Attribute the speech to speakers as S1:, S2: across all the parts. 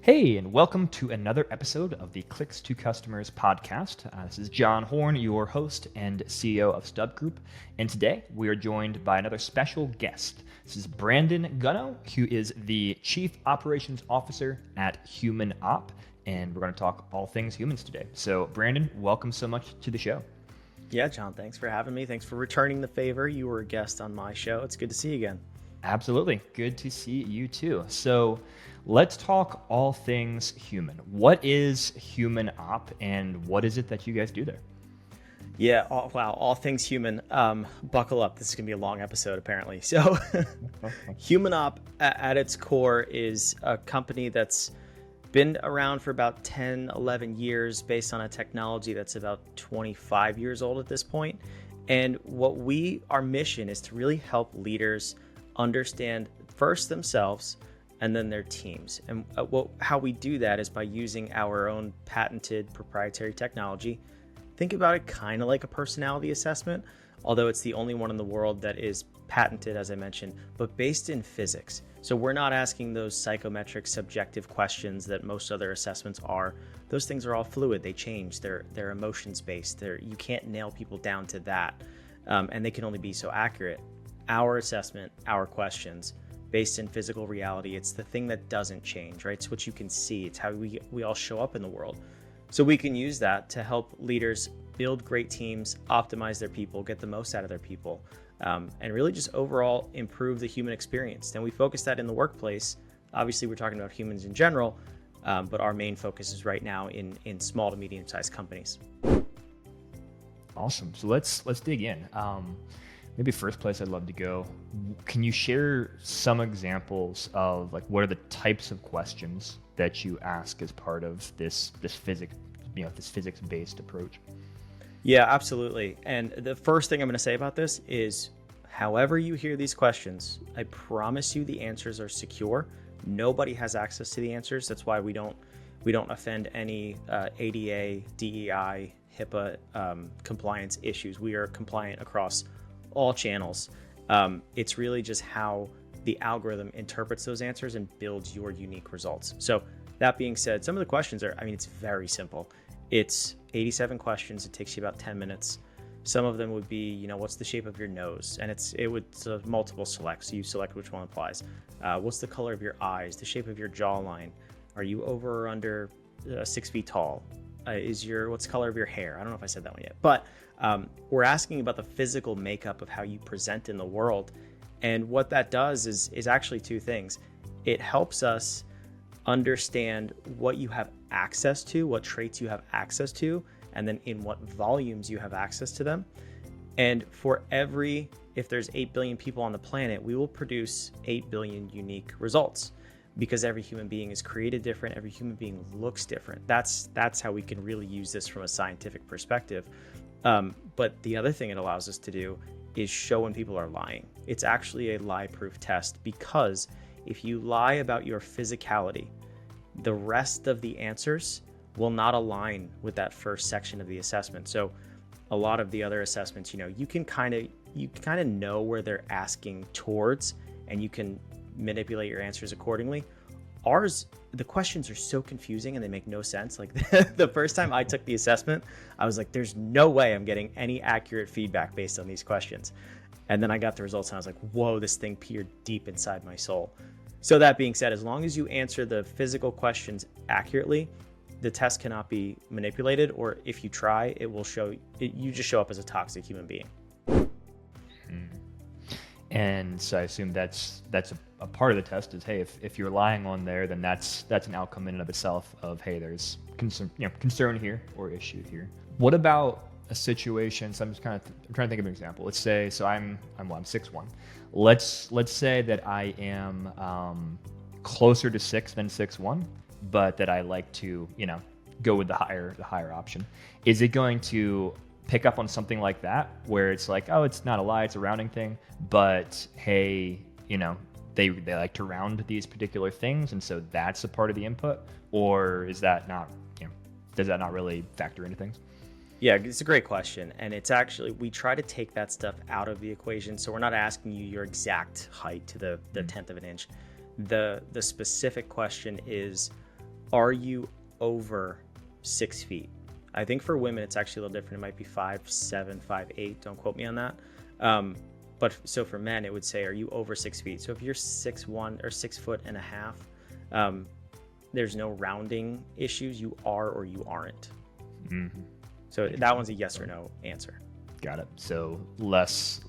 S1: Hey, and welcome to another episode of the Clicks to Customers podcast. This is John Horn, your host and CEO of StubGroup, and today we are joined by another special guest. This is Brandon Gano, who is the Chief Operations Officer at HumanOp, and we're going to talk all things humans today. So, Brandon, welcome so much to the show.
S2: Yeah, John, thanks for having me. Thanks for returning the favor. You were a guest on my show. It's good to see you again.
S1: Absolutely. Good to see you too. So let's talk all things human. What is HumanOp and what is it that you guys do there?
S2: Yeah, all things human. Buckle up. This is going to be a long episode, apparently. So HumanOp at its core is a company that's been around for about 10, 11 years based on a technology that's about 25 years old at this point. And our mission is to really help leaders understand first themselves and then their teams. And how we do that is by using our own patented proprietary technology. Think about it kind of like a personality assessment, although it's the only one in the world that is patented, as I mentioned, but based in physics. So we're not asking those psychometric subjective questions that most other assessments are. Those things are all fluid. They change. They're emotions based. You can't nail people down to that. And they can only be so accurate. Our assessment, our questions, based in physical reality, it's the thing that doesn't change, right? It's what you can see. It's how we all show up in the world. So we can use that to help leaders build great teams, optimize their people, get the most out of their people, and really just overall improve the human experience. And we focus that in the workplace. Obviously, we're talking about humans in general, but our main focus is right now in small to medium-sized companies.
S1: Awesome. So let's dig in. Maybe first place I'd love to go. Can you share some examples of like what are the types of questions that you ask as part of this physics-based approach?
S2: Yeah, absolutely. And the first thing I'm going to say about this is, however you hear these questions, I promise you the answers are secure. Nobody has access to the answers. That's why we don't offend any ADA, DEI, HIPAA compliance issues. We are compliant across all channels. It's really just how the algorithm interprets those answers and builds your unique results. So that being said, some of the questions it's very simple. It's 87 questions. It takes you about 10 minutes. Some of them would be, what's the shape of your nose? And it's multiple selects. So you select which one applies. What's the color of your eyes? The shape of your jawline? Are you over or under 6 feet tall? What's the color of your hair? I don't know if I said that one yet, but we're asking about the physical makeup of how you present in the world. And what that does is actually two things. It helps us understand what you have access to, what traits you have access to, and then in what volumes you have access to them. And if there's 8 billion people on the planet, we will produce 8 billion unique results, because every human being is created different. Every human being looks different. That's how we can really use this from a scientific perspective. But the other thing it allows us to do is show when people are lying. It's actually a lie-proof test, because if you lie about your physicality, the rest of the answers will not align with that first section of the assessment. So a lot of the other assessments, you can kind of know where they're asking towards, and you can manipulate your answers accordingly. Ours, the questions are so confusing and they make no sense. Like the first time I took the assessment, I was like, there's no way I'm getting any accurate feedback based on these questions. And then I got the results and I was like, whoa, this thing peered deep inside my soul. So that being said, as long as you answer the physical questions accurately, the test cannot be manipulated, or if you try, you just show up as a toxic human being.
S1: And so I assume that's a part of the test is, hey, if you're lying on there, then that's an outcome in and of itself of, hey, there's concern here or issue here. What about a situation? So I'm trying to think of an example. Let's say, so I'm 6'1". Let's say that I am closer to 6 than 6'1", but that I like to go with the higher option. Is it going to pick up on something like that, where it's like, oh, it's not a lie, it's a rounding thing, but hey, they like to round these particular things, and so that's a part of the input, or is that not, does that not really factor into things?
S2: Yeah, it's a great question. And it's actually, we try to take that stuff out of the equation. So we're not asking you your exact height to the tenth of an inch. The specific question is, are you over 6 feet? I think for women, it's actually a little different. It might be 5'7", 5'8". Don't quote me on that. But so for men, it would say, are you over 6 feet? So if you're 6'1" or 6'1.5", there's no rounding issues. You are or you aren't.
S1: Mm-hmm.
S2: So that one's a yes or no answer.
S1: Got it. So less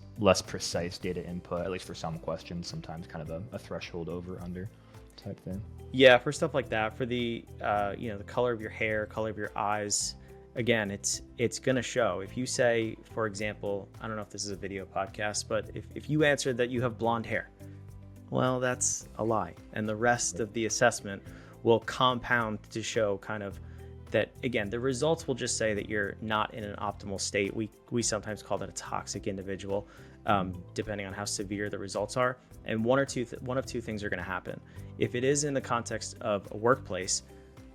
S1: precise data input, at least for some questions, sometimes kind of a threshold over under type thing.
S2: Yeah, for stuff like that, for the the color of your hair, color of your eyes, again, it's gonna show. If you say, for example, I don't know if this is a video podcast, but if you answered that you have blonde hair, well, that's a lie. And the rest of the assessment will compound to show kind of that, again, the results will just say that you're not in an optimal state. We sometimes call that a toxic individual, depending on how severe the results are. And one of two things are going to happen. If it is in the context of a workplace,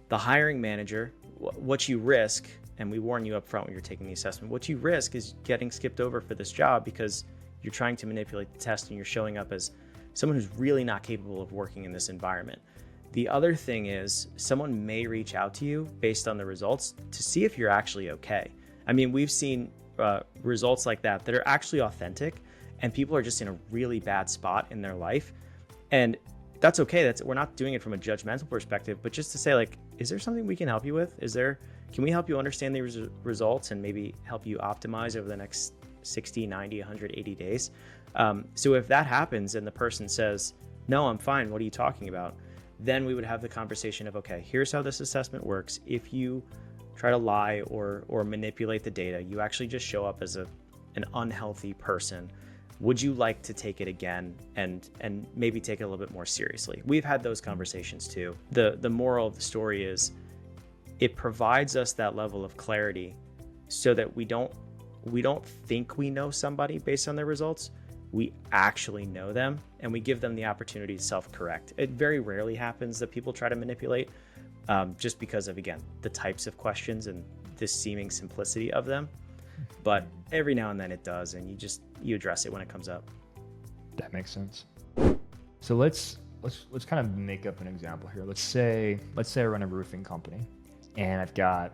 S2: the hiring manager, what you risk, and we warn you up front when you're taking the assessment, what you risk is getting skipped over for this job because you're trying to manipulate the test and you're showing up as someone who's really not capable of working in this environment. The other thing is someone may reach out to you based on the results to see if you're actually okay. I mean, we've seen results like that are actually authentic, and people are just in a really bad spot in their life. And that's okay. We're not doing it from a judgmental perspective, but just to say, like, is there something we can help you with? Can we help you understand the results and maybe help you optimize over the next 60, 90, 180 days? So if that happens and the person says, no, I'm fine, what are you talking about? Then we would have the conversation of, okay, here's how this assessment works. If you try to lie or manipulate the data, you actually just show up as an unhealthy person. Would you like to take it again and maybe take it a little bit more seriously? We've had those conversations too. The moral of the story is it provides us that level of clarity so that we don't think we know somebody based on their results. We actually know them, and we give them the opportunity to self-correct. It very rarely happens that people try to manipulate, just because of, again, the types of questions and the seeming simplicity of them. But every now and then it does, and you address it when it comes up.
S1: That makes sense. So let's kind of make up an example here. Let's say I run a roofing company, and I've got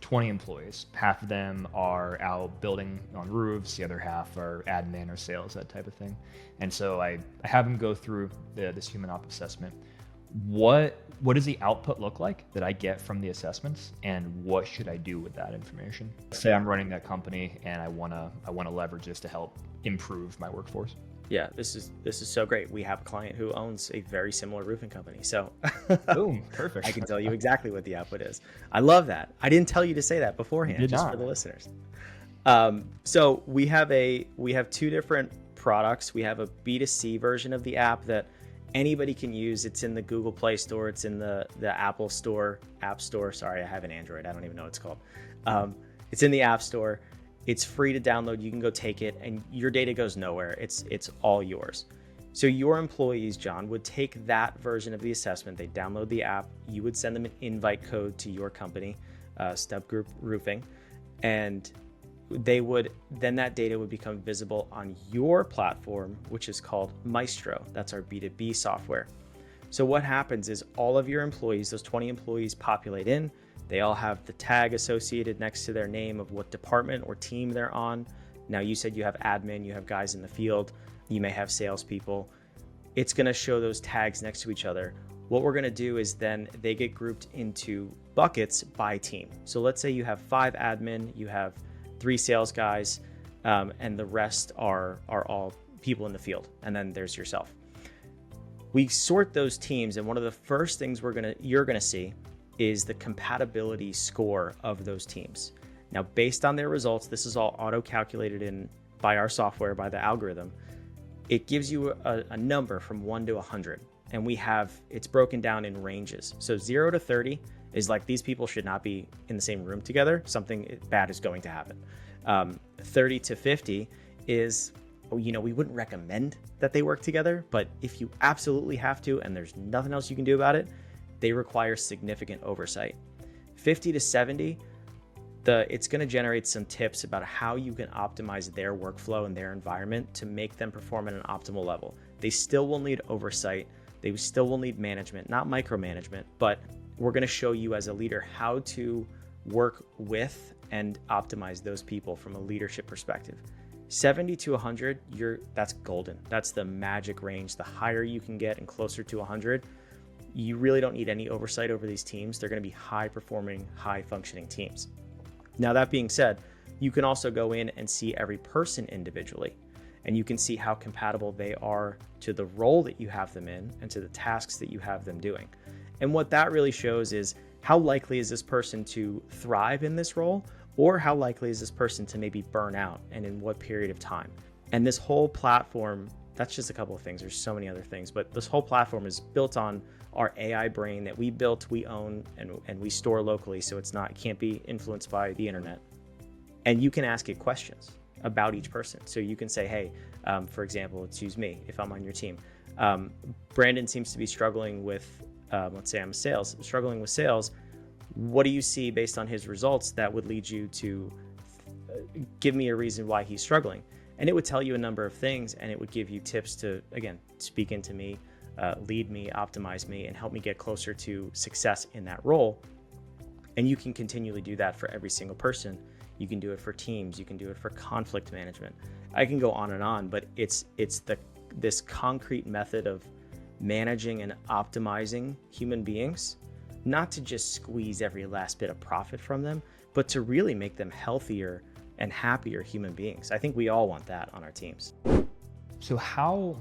S1: 20 employees. Half of them are out building on roofs. The other half are admin or sales, that type of thing. And so I have them go through this HumanOp assessment. What does the output look like that I get from the assessments, and what should I do with that information? Say I'm running that company and I wanna leverage this to help improve my workforce.
S2: Yeah, this is so great. We have a client who owns a very similar roofing company. So
S1: boom, perfect.
S2: I can tell you exactly what the output is. I love that. I didn't tell you to say that beforehand, just for the listeners. So we have two different products. We have a B2C version of the app that anybody can use. It's in the Google Play Store. It's in the Apple Store, App Store. Sorry, I have an Android. I don't even know what it's called. It's in the App Store. It's free to download. You can go take it, and your data goes nowhere. It's all yours. So your employees, John, would take that version of the assessment. They download the app. You would send them an invite code to your company, StubGroup Roofing, and then that data would become visible on your platform, which is called Maestro. That's our B2B software. So what happens is all of your employees, those 20 employees, populate in. They all have the tag associated next to their name of what department or team they're on. Now, you said you have admin, you have guys in the field, you may have salespeople. It's going to show those tags next to each other. What we're going to do is then they get grouped into buckets by team. So let's say you have 5 admin, you have 3 sales guys, and the rest are all people in the field. And then there's yourself. We sort those teams, and one of the first things you're gonna see is the compatibility score of those teams. Now, based on their results, this is all auto-calculated in by our software, by the algorithm. It gives you a number from 1 to 100, and it's broken down in ranges. So 0 to 30 is like, these people should not be in the same room together. Something bad is going to happen. 30 to 50 is we wouldn't recommend that they work together, but if you absolutely have to and there's nothing else you can do about it, they require significant oversight. 50 to 70, it's going to generate some tips about how you can optimize their workflow and their environment to make them perform at an optimal level. They still will need oversight. They still will need management, not micromanagement, but we're going to show you as a leader how to work with and optimize those people from a leadership perspective. 70 to 100, that's golden. That's the magic range. The higher you can get and closer to 100, you really don't need any oversight over these teams. They're going to be high performing, high functioning teams. Now, that being said, you can also go in and see every person individually, and you can see how compatible they are to the role that you have them in and to the tasks that you have them doing. And what that really shows is how likely is this person to thrive in this role, or how likely is this person to maybe burn out, and in what period of time. And this whole platform, that's just a couple of things. There's so many other things, but this whole platform is built on our AI brain that we built, we own, and we store locally, so it can't be influenced by the internet. And you can ask it questions about each person. So you can say, hey, for example, let's use me if I'm on your team. Brandon seems to be struggling with, let's say I'm struggling with sales. What do you see based on his results that would lead you to give me a reason why he's struggling? And it would tell you a number of things, and it would give you tips to, again, speak into me, lead me, optimize me, and help me get closer to success in that role. And you can continually do that for every single person. You can do it for teams. You can do it for conflict management. I can go on and on, but it's this concrete method of managing and optimizing human beings, not to just squeeze every last bit of profit from them, but to really make them healthier and happier human beings. I think we all want that on our teams.
S1: So how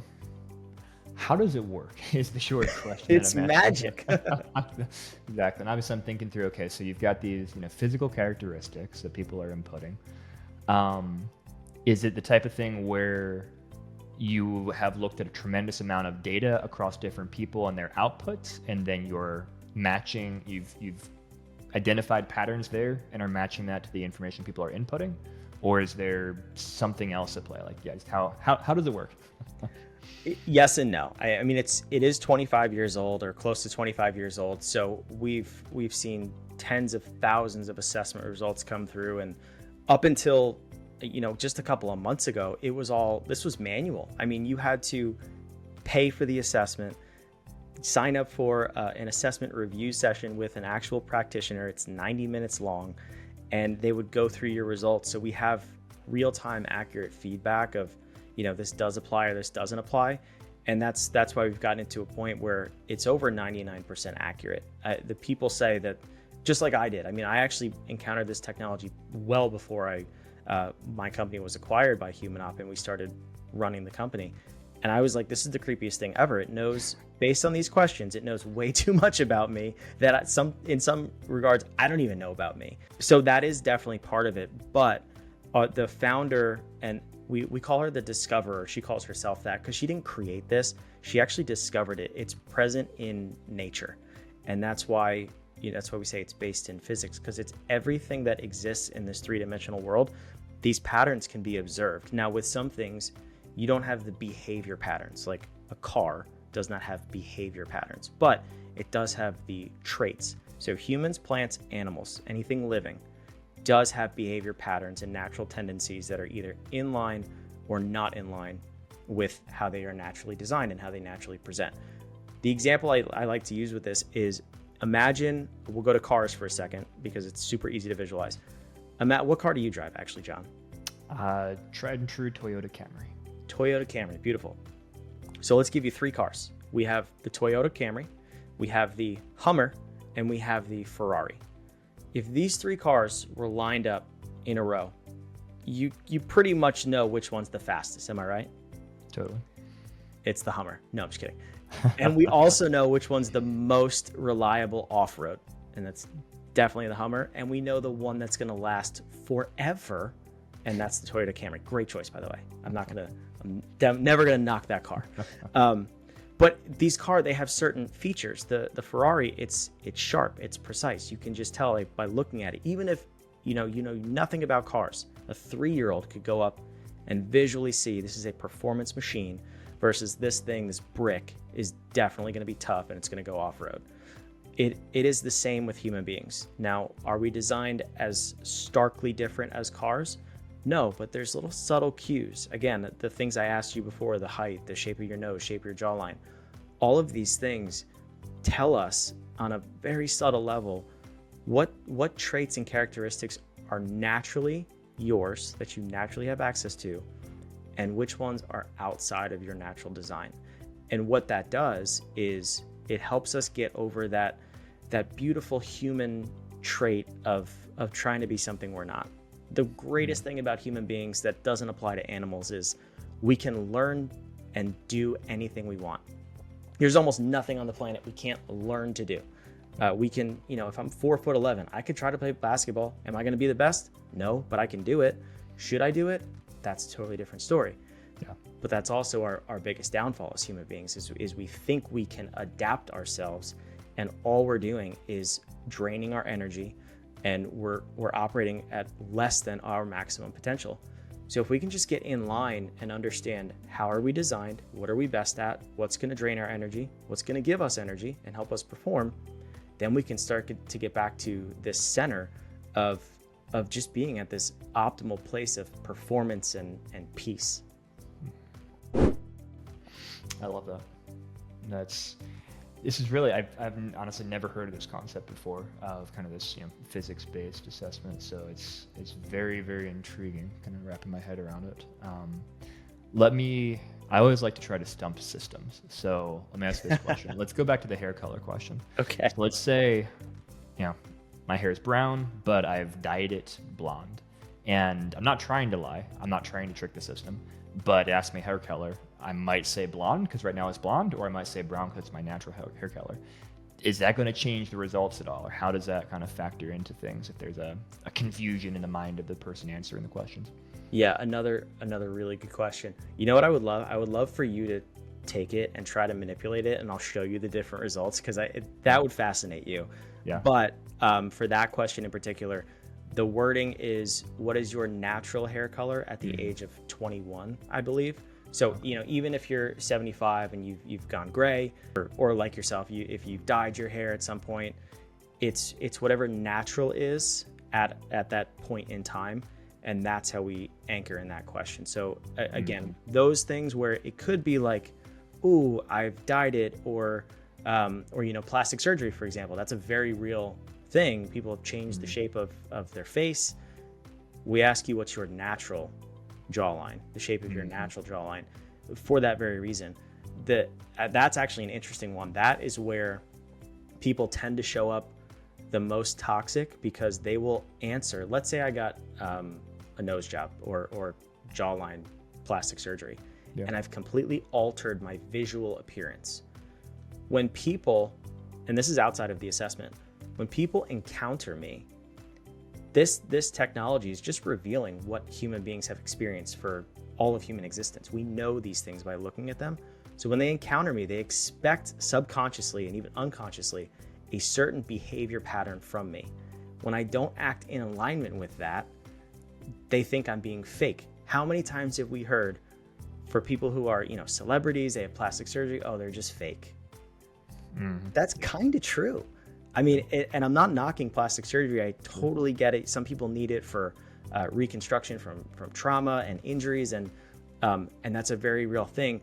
S1: does it work is the short question.
S2: It's magic.
S1: Exactly. And obviously I'm thinking through, okay, so you've got these physical characteristics that people are inputting. Is it the type of thing where you have looked at a tremendous amount of data across different people and their outputs, and then you're matching, you've identified patterns there and are matching that to the information people are inputting? Or is there something else at play? Like, yeah, just how does it work?
S2: Yes and no. I mean, it is 25 years old, or close to 25 years old. So we've seen tens of thousands of assessment results come through, and up until just a couple of months ago, this was manual. I mean, you had to pay for the assessment, sign up for an assessment review session with an actual practitioner. It's 90 minutes long, and they would go through your results. So we have real-time accurate feedback of, this does apply or this doesn't apply. And that's why we've gotten into a point where it's over 99% accurate. The people say that, just like I did. I mean, I actually encountered this technology well before my company was acquired by HumanOp and we started running the company. And I was like, this is the creepiest thing ever. It knows, based on these questions, it knows way too much about me that in some regards, I don't even know about me. So that is definitely part of it. But the founder, and we call her the discoverer. She calls herself that because she didn't create this. She actually discovered it. It's present in nature. And that's why we say it's based in physics, because it's everything that exists in this three-dimensional world. These patterns can be observed. Now, with some things, you don't have the behavior patterns. Like a car does not have behavior patterns, but it does have the traits. So humans, plants, animals, anything living does have behavior patterns and natural tendencies that are either in line or not in line with how they are naturally designed and how they naturally present. The example I like to use with this is, imagine, we'll go to cars for a second because it's super easy to visualize. What car do you drive actually, John?
S1: Tried and true Toyota Camry.
S2: Toyota Camry, beautiful. So let's give you three cars. We have the Toyota Camry, we have the Hummer, and we have the Ferrari. If these three cars were lined up in a row, you pretty much know which one's the fastest, am I right?
S1: Totally.
S2: It's the Hummer. No, I'm just kidding. And we also know which one's the most reliable off-road, and that's definitely the Hummer. And we know the one that's going to last forever, and that's the Toyota Camry. Great choice, by the way. I'm never going to knock that car. But these cars, they have certain features. The Ferrari, it's sharp, it's precise. You can just tell by looking at it. Even if you know nothing about cars, a 3-year-old could go up and visually see this is a performance machine versus this thing, this brick, is definitely going to be tough and it's going to go off-road. It is the same with human beings. Now, are we designed as starkly different as cars? No, but there's little subtle cues. Again, the things I asked you before, the height, the shape of your nose, shape of your jawline, all of these things tell us on a very subtle level what traits and characteristics are naturally yours, that you naturally have access to, and which ones are outside of your natural design. And what that does is it helps us get over that beautiful human trait of trying to be something we're not. The greatest thing about human beings that doesn't apply to animals is we can learn and do anything we want. There's almost nothing on the planet we can't learn to do. We can, if I'm 4'11", I could try to play basketball. Am I going to be the best? No, but I can do it. Should I do it? That's a totally different story.
S1: Yeah.
S2: But that's also our biggest downfall as human beings is we think we can adapt ourselves, and all we're doing is draining our energy, and we're operating at less than our maximum potential. So if we can just get in line and understand how are we designed, what are we best at, what's going to drain our energy, what's going to give us energy and help us perform, then we can start to get back to this center of just being at this optimal place of performance and peace.
S1: I love that. This is really, I've honestly never heard of this concept before of kind of this physics-based assessment. So it's very, very intriguing, kind of wrapping my head around it. I always like to try to stump systems. So let me ask this question. Let's go back to the hair color question.
S2: Okay.
S1: So let's say, my hair is brown, but I've dyed it blonde. And I'm not trying to lie. I'm not trying to trick the system. But ask me hair color. I might say blonde because right now it's blonde, or I might say brown because it's my natural hair color. Is that going to change the results at all? Or how does that kind of factor into things if there's a confusion in the mind of the person answering the questions?
S2: Yeah, another really good question. You know what I would love? I would love for you to take it and try to manipulate it, and I'll show you the different results because that would fascinate you.
S1: Yeah.
S2: But for that question in particular, the wording is, what is your natural hair color at the age of 21, I believe. So, even if you're 75 and you've gone gray, or like yourself, if you've dyed your hair at some point, it's whatever natural is at that point in time. And that's how we anchor in that question. So again, those things where it could be like, ooh, I've dyed it, or plastic surgery, for example, that's a very real thing. People have changed the shape of their face. We ask you, what's your natural jawline, the shape of your natural jawline, for that very reason. That's actually an interesting one. That is where people tend to show up the most toxic, because they will answer, let's say I got a nose job or jawline plastic surgery, and I've completely altered my visual appearance. When people, and this is outside of the assessment, when people encounter me, this technology is just revealing what human beings have experienced for all of human existence. We know these things by looking at them. So when they encounter me, they expect subconsciously and even unconsciously a certain behavior pattern from me. When I don't act in alignment with that, they think I'm being fake. How many times have we heard, for people who are, celebrities, they have plastic surgery, oh, they're just fake. That's kind of true. I mean, and I'm not knocking plastic surgery. I totally get it. Some people need it for reconstruction from trauma and injuries, and that's a very real thing.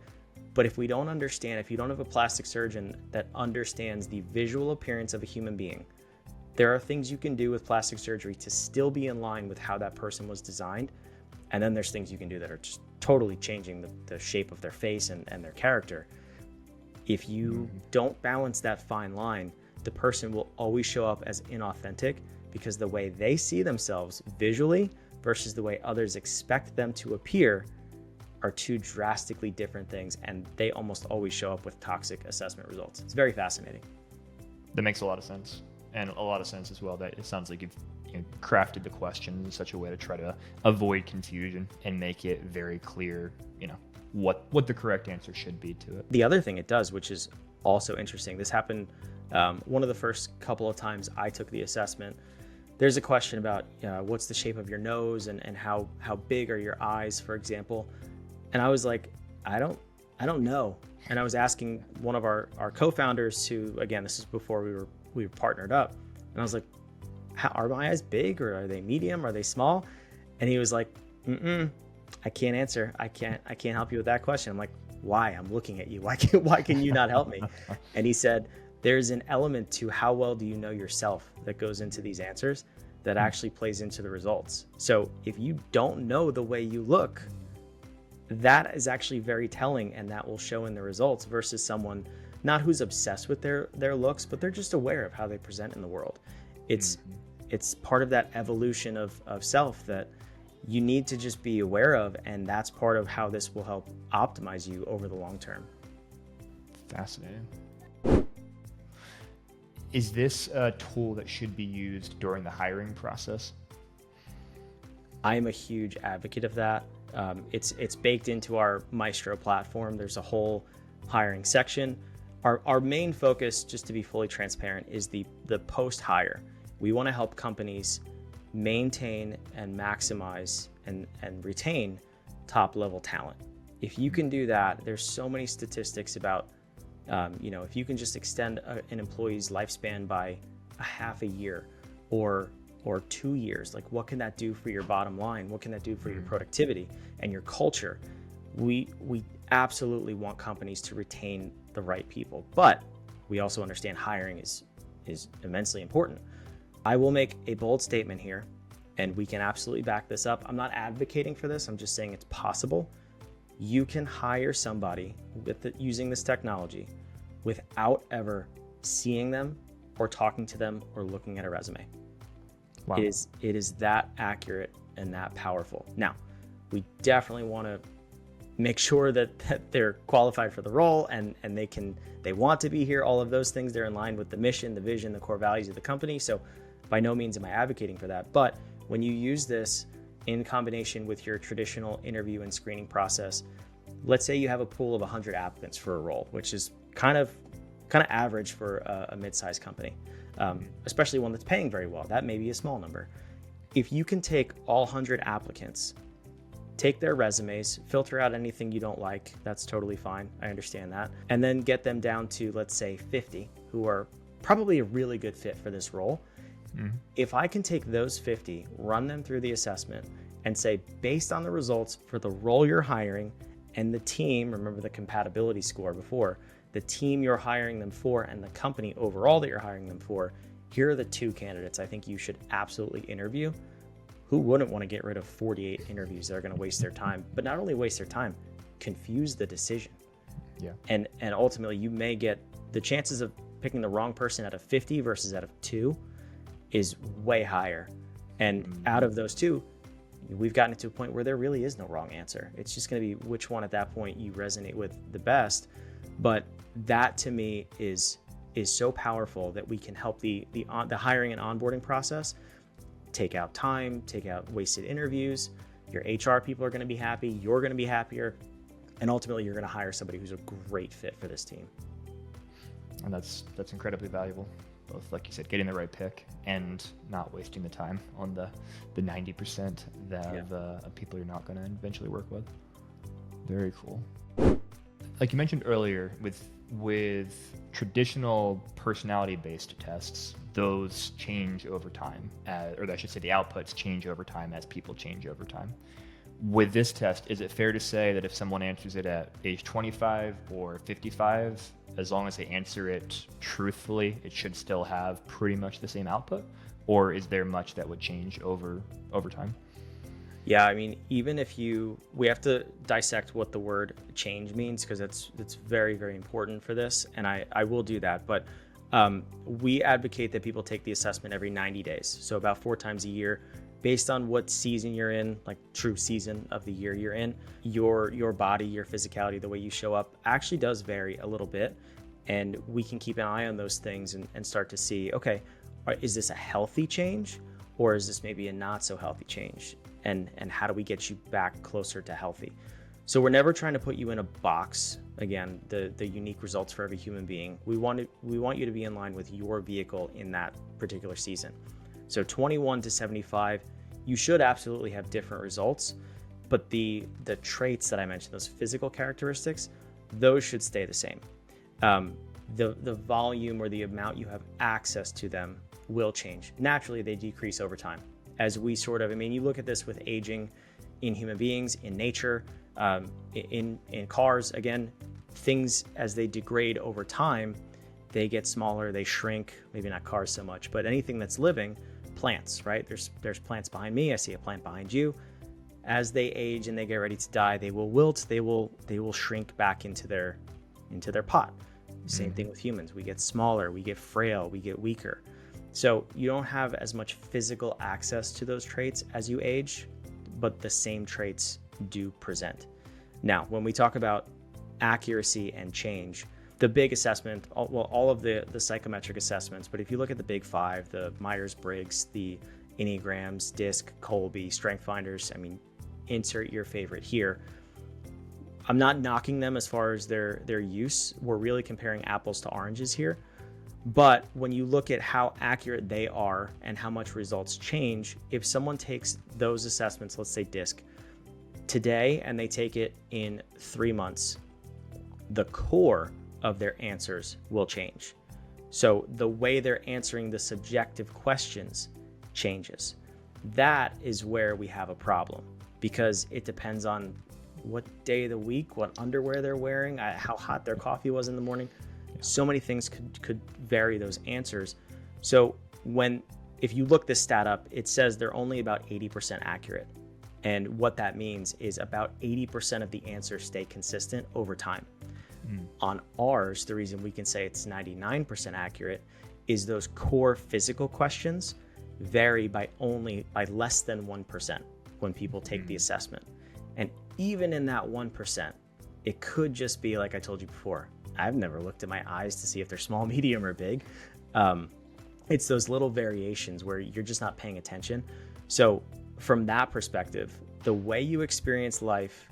S2: But if we don't understand, if you don't have a plastic surgeon that understands the visual appearance of a human being, there are things you can do with plastic surgery to still be in line with how that person was designed. And then there's things you can do that are just totally changing the shape of their face and their character. If you don't balance that fine line, the person will always show up as inauthentic, because the way they see themselves visually versus the way others expect them to appear are two drastically different things, and they almost always show up with toxic assessment results. It's very fascinating.
S1: That makes a lot of sense, and a lot of sense as well that it sounds like you've crafted the question in such a way to try to avoid confusion and make it very clear, what the correct answer should be to it.
S2: The other thing it does, which is also interesting, this happened one of the first couple of times I took the assessment, there's a question about what's the shape of your nose and how big are your eyes, for example. And I was like, I don't know. And I was asking one of our co-founders, who, again, this is before we were partnered up, and I was like, are my eyes big, or are they medium? Are they small? And he was like, I can't answer. I can't help you with that question. I'm like, why? I'm looking at you. Why can you not help me? And he said, there's an element to how well do you know yourself that goes into these answers that actually plays into the results. So if you don't know the way you look, that is actually very telling, and that will show in the results, versus someone not who's obsessed with their looks, but they're just aware of how they present in the world. It's part of that evolution of self that you need to just be aware of, and that's part of how this will help optimize you over the long term.
S1: Fascinating. Is this a tool that should be used during the hiring process?
S2: I am a huge advocate of that. It's baked into our Maestro platform. There's a whole hiring section. Our main focus, just to be fully transparent, is the post-hire. We want to help companies maintain and maximize and retain top-level talent. If you can do that, there's so many statistics about, if you can just extend an employee's lifespan by a half a year or 2 years, like what can that do for your bottom line? What can that do for your productivity and your culture? We absolutely want companies to retain the right people, but we also understand hiring is immensely important. I will make a bold statement here, and we can absolutely back this up. I'm not advocating for this. I'm just saying it's possible. You can hire somebody using this technology without ever seeing them or talking to them or looking at a resume. Wow. It is that accurate and that powerful. Now, we definitely want to make sure that they're qualified for the role and they want to be here, all of those things. They're in line with the mission, the vision, the core values of the company. So by no means am I advocating for that. But when you use this in combination with your traditional interview and screening process, let's say you have a pool of 100 applicants for a role, which is kind of average for a mid-sized company, especially one that's paying very well. That may be a small number. If you can take all 100 applicants, take their resumes, filter out anything you don't like, that's totally fine. I understand that. And then get them down to, let's say, 50 who are probably a really good fit for this role. If I can take those 50, run them through the assessment, and say, based on the results for the role you're hiring and the team, remember the compatibility score before, the team you're hiring them for and the company overall that you're hiring them for, here are the 2 candidates I think you should absolutely interview. Who wouldn't want to get rid of 48 interviews that are going to waste their time, but not only waste their time, confuse the decision.
S1: Yeah.
S2: And ultimately you may get the chances of picking the wrong person out of 50 versus out of 2 is way higher. And out of those 2, we've gotten to a point where there really is no wrong answer. It's just going to be which one at that point you resonate with the best. But that to me is so powerful that we can help the hiring and onboarding process take out time, take out wasted interviews. Your HR people are going to be happy, you're going to be happier, and ultimately you're going to hire somebody who's a great fit for this team.
S1: And that's incredibly valuable. Both, like you said, getting the right pick and not wasting the time on the 90% of people you're not going to eventually work with. Very cool. Like you mentioned earlier, with traditional personality-based tests, those change over time, or I should say the outputs change over time as people change over time. With this test, is it fair to say that if someone answers it at age 25 or 55, as long as they answer it truthfully, it should still have pretty much the same output? Or is there much that would change over time?
S2: Yeah, I mean, even if we have to dissect what the word change means, because it's very, very important for this, and I will do that. But we advocate that people take the assessment every 90 days, so about 4 times a year, based on what season you're in, like true season of the year you're in. Your body, your physicality, the way you show up actually does vary a little bit, and we can keep an eye on those things and start to see, okay, is this a healthy change, or is this maybe a not so healthy change? And how do we get you back closer to healthy? So we're never trying to put you in a box. Again, the unique results for every human being. We want you to be in line with your vehicle in that particular season. So 21 to 75, you should absolutely have different results, but the traits that I mentioned, those physical characteristics, those should stay the same. The volume or the amount you have access to them will change. Naturally, they decrease over time. As we you look at this with aging in human beings, in nature, in cars, again, things as they degrade over time, they get smaller, they shrink, maybe not cars so much, but anything that's living, plants, right? There's plants behind me, I see a plant behind you. As they age and they get ready to die, they will wilt, they will shrink back into their pot. Same thing with humans. We get smaller, we get frail, we get weaker. So you don't have as much physical access to those traits as you age, but the same traits do present. Now, when we talk about accuracy and change, the big assessment, all of the psychometric assessments, but if you look at the big five, the Myers-Briggs, the Enneagrams, DISC, Colby, Strength Finders, insert your favorite here. I'm not knocking them as far as their use. We're really comparing apples to oranges here. But when you look at how accurate they are and how much results change, if someone takes those assessments, let's say DISC, today, and they take it in 3 months, the core of their answers will change. So the way they're answering the subjective questions changes. That is where we have a problem, because it depends on what day of the week, what underwear they're wearing, how hot their coffee was in the morning. So many things could vary those answers. So if you look this stat up, it says they're only about 80% accurate. And what that means is about 80% of the answers stay consistent over time. On ours, the reason we can say it's 99% accurate is those core physical questions vary by less than 1% when people take the assessment. And even in that 1%, it could just be like I told you before. I've never looked at my eyes to see if they're small, medium, or big. It's those little variations where you're just not paying attention. So from that perspective, the way you experience life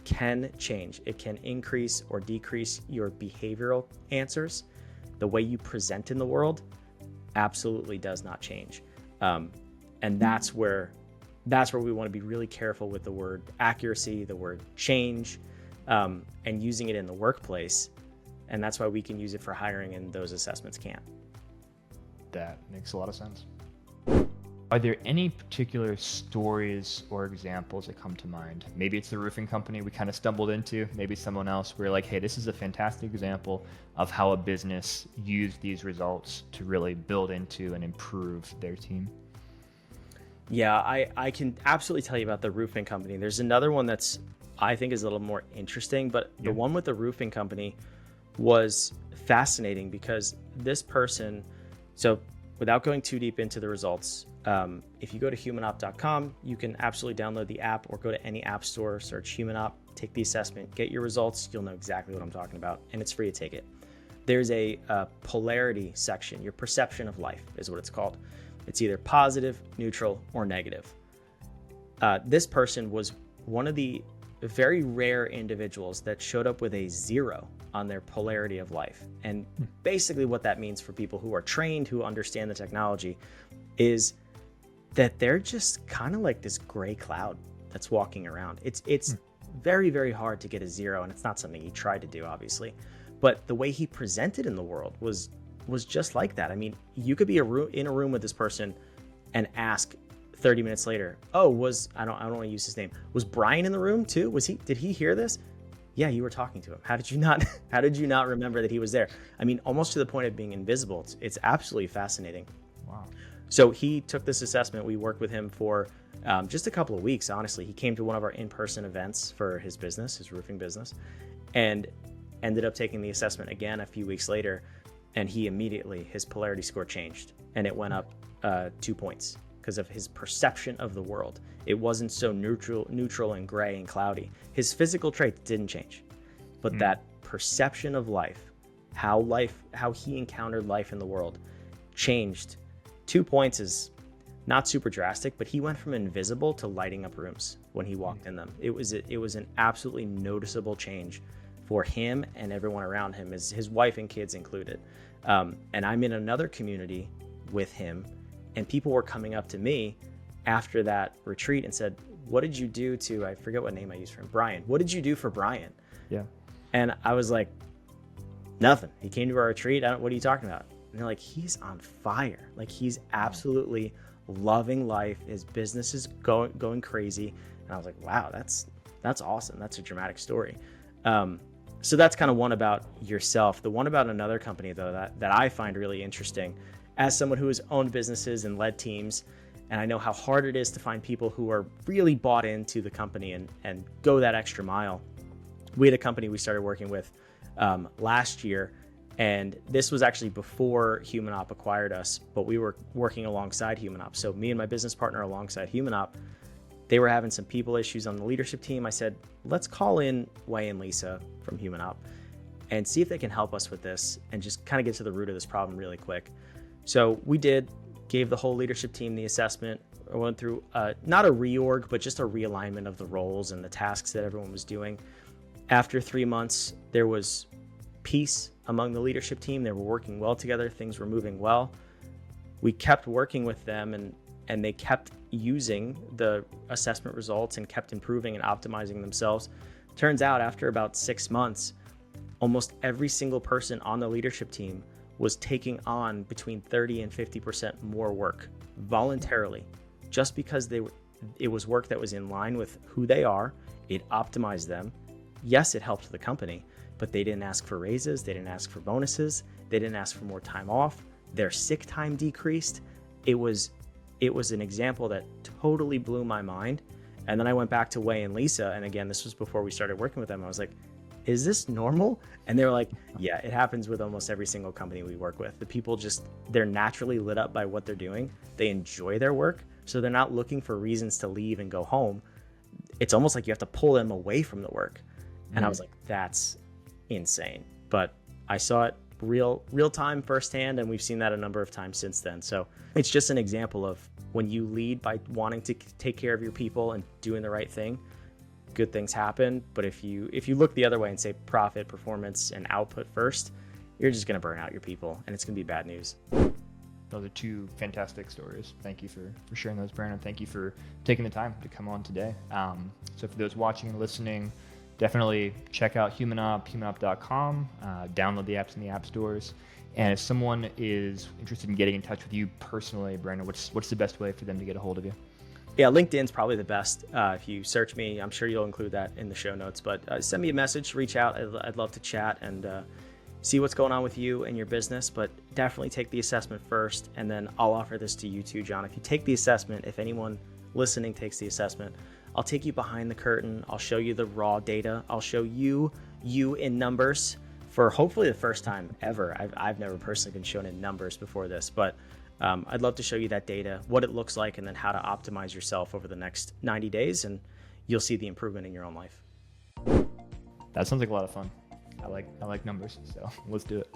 S2: can change. It can increase or decrease your behavioral answers. The way you present in the world absolutely does not change. And that's where we want to be really careful with the word accuracy, the word change, and using it in the workplace. And that's why we can use it for hiring and those assessments can't.
S1: That makes a lot of sense. Are there any particular stories or examples that come to mind? Maybe it's the roofing company we kind of stumbled into, maybe someone else where like, hey, this is a fantastic example of how a business used these results to really build into and improve their team.
S2: Yeah, I can absolutely tell you about the roofing company. There's another one that's I think is a little more interesting, but the one with the roofing company was fascinating because this person, so without going too deep into the results, if you go to humanop.com, you can absolutely download the app or go to any app store, search HumanOp, take the assessment, get your results. You'll know exactly what I'm talking about, and it's free to take it. There's a polarity section, your perception of life is what it's called. It's either positive, neutral, or negative. This person was one of the very rare individuals that showed up with a 0 on their polarity of life. And basically what that means for people who are trained, who understand the technology, is that they're just kind of like this gray cloud that's walking around. It's very, very hard to get a 0, and it's not something he tried to do, obviously. But the way he presented in the world was just like that. I mean, you could be in a room with this person and ask 30 minutes later, oh, I don't want to use his name. Was Brian in the room too? Did he hear this? Yeah, you were talking to him. How did you not remember that he was there? I mean, almost to the point of being invisible. It's absolutely fascinating.
S1: Wow.
S2: So he took this assessment. We worked with him for just a couple of weeks, honestly. He came to one of our in-person events for his business, his roofing business, and ended up taking the assessment again a few weeks later. And his polarity score changed, and it went up 2 points because of his perception of the world. It wasn't so neutral and gray and cloudy. His physical traits didn't change, but that perception of life, how he encountered life in the world, changed. 2 points is not super drastic, but he went from invisible to lighting up rooms when he walked in them. It was an absolutely noticeable change for him and everyone around him, his wife and kids included. And I'm in another community with him, And people were coming up to me after that retreat and said, what did you do to, I forget what name I used for him, Brian. What did you do for Brian?
S1: Yeah.
S2: And I was like, nothing. He came to our retreat. What are you talking about? And they're like, he's on fire. Like, he's absolutely loving life. His business is going crazy. And I was like, wow, that's awesome. That's a dramatic story. So that's kind of one about yourself. The one about another company, though, that I find really interesting, as someone who has owned businesses and led teams, and I know how hard it is to find people who are really bought into the company and go that extra mile. We had a company we started working with last year, and this was actually before HumanOp acquired us, but we were working alongside HumanOp. So me and my business partner alongside HumanOp, they were having some people issues on the leadership team. I said, let's call in Wei and Lisa from HumanOp and see if they can help us with this and just kind of get to the root of this problem really quick. So we gave the whole leadership team the assessment. I went through not a reorg, but just a realignment of the roles and the tasks that everyone was doing. After 3 months, there was peace among the leadership team. They were working well together. Things were moving well. We kept working with them, and they kept using the assessment results and kept improving and optimizing themselves. Turns out after about 6 months, almost every single person on the leadership team was taking on between 30 and 50% more work voluntarily, just because it was work that was in line with who they are. It optimized them. Yes, it helped the company, but they didn't ask for raises. They didn't ask for bonuses. They didn't ask for more time off. Their sick time decreased. It was an example that totally blew my mind. And then I went back to Wei and Lisa. And again, this was before we started working with them. I was like, is this normal? And they were like, yeah, it happens with almost every single company we work with. The people they're naturally lit up by what they're doing. They enjoy their work. So they're not looking for reasons to leave and go home. It's almost like you have to pull them away from the work. And I was like, that's insane. But I saw it real time firsthand, and we've seen that a number of times since then. So it's just an example of when you lead by wanting to take care of your people and doing the right thing, good things happen. But if you look the other way and say profit, performance, and output first, you're just going to burn out your people, and it's going to be bad news.
S1: Those are two fantastic stories. Thank you for sharing those, Brandon. Thank you for taking the time to come on today. So for those watching and listening, definitely check out HumanOp, humanop.com, download the apps in the app stores. And if someone is interested in getting in touch with you personally, Brandon, what's the best way for them to get a hold of you?
S2: Yeah, LinkedIn's probably the best. If you search me, I'm sure you'll include that in the show notes. But send me a message, reach out. I'd love to chat and see what's going on with you and your business. But definitely take the assessment first, and then I'll offer this to you too, John. If you take the assessment, if anyone listening takes the assessment, I'll take you behind the curtain. I'll show you the raw data. I'll show you in numbers for hopefully the first time ever. I've never personally been shown in numbers before this, but I'd love to show you that data, what it looks like, and then how to optimize yourself over the next 90 days, and you'll see the improvement in your own life.
S1: That sounds like a lot of fun. I like numbers, so let's do it.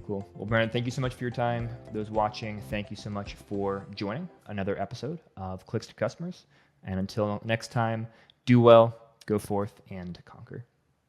S1: Cool. Well, Brandon, thank you so much for your time. For those watching, thank you so much for joining another episode of Clicks to Customers. And until next time, do well, go forth, and conquer.